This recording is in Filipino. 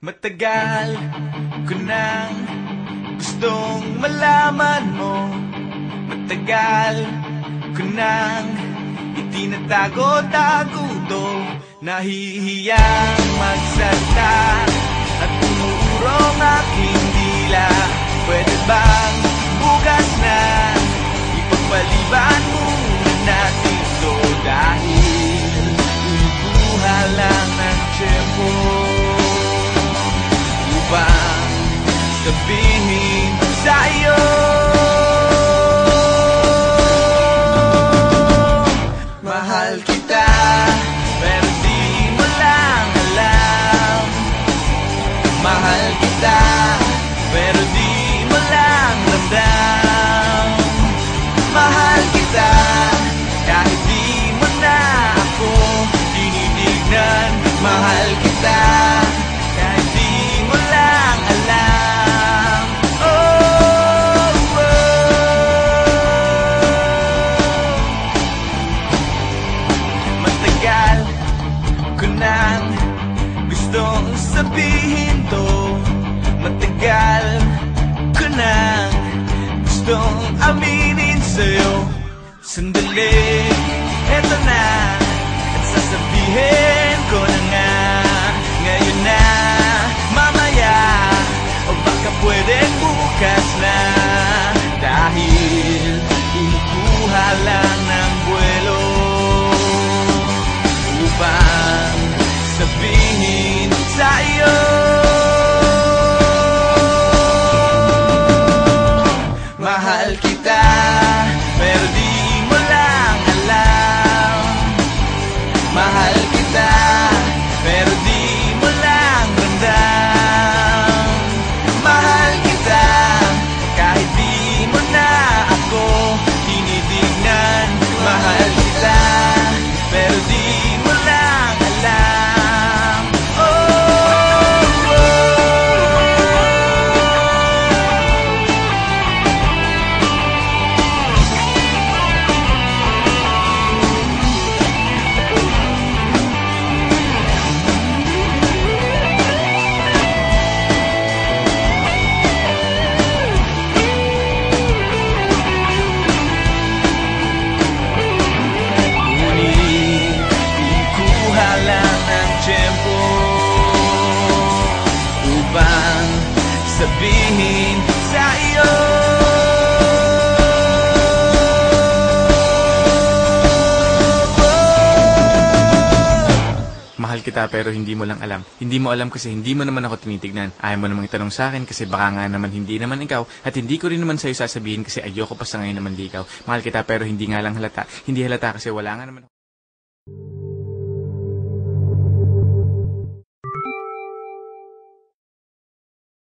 Matagal ko nang gustong malaman mo. Matagal ko nang itinatago-tago to. Nahihiyang magsalita at umuurong aking dila. Pwede bang bukas na ipagpaliban muna natin to? Dahil inubuha lang ng tiyempo upang sabihin sa'yo mahal kita, pero di mo lang alam. Mahal kita, pero di mo lang ramdam. Mahal kita, kahit di mo na ako tinitignan. Mahal kita, kahit di mo lang alam. Oh, oh. Matagal ko nang gustong sabihin to. Matagal ko nang gustong aminin sa'yo. Sandali, eto na, at sasabihin ko na nga. Ngayon na, mamaya, o baka pwedeng bukas na. Dahil inukuha lang ng buwelo upang sabihin sa'yo mahal kita, pero di mo lang alam. Mahal kita, pero di mo lang ramdam. Mahal kita, kahit di mo na ako tinitignan. Mahal kita, pero di mo lang alam. Oh, oh. Upang sabihin sa iyo mahal kita, pero hindi mo lang alam. Hindi mo alam kasi hindi mo naman ako tinitignan. Ayaw mo namang itanong sa akin kasi baka nga naman hindi naman ikaw. At hindi ko rin naman sa'yo sasabihin kasi ayoko pa sa ngayon naman di ikaw. Mahal kita, pero hindi nga lang halata. Hindi halata kasi wala nga naman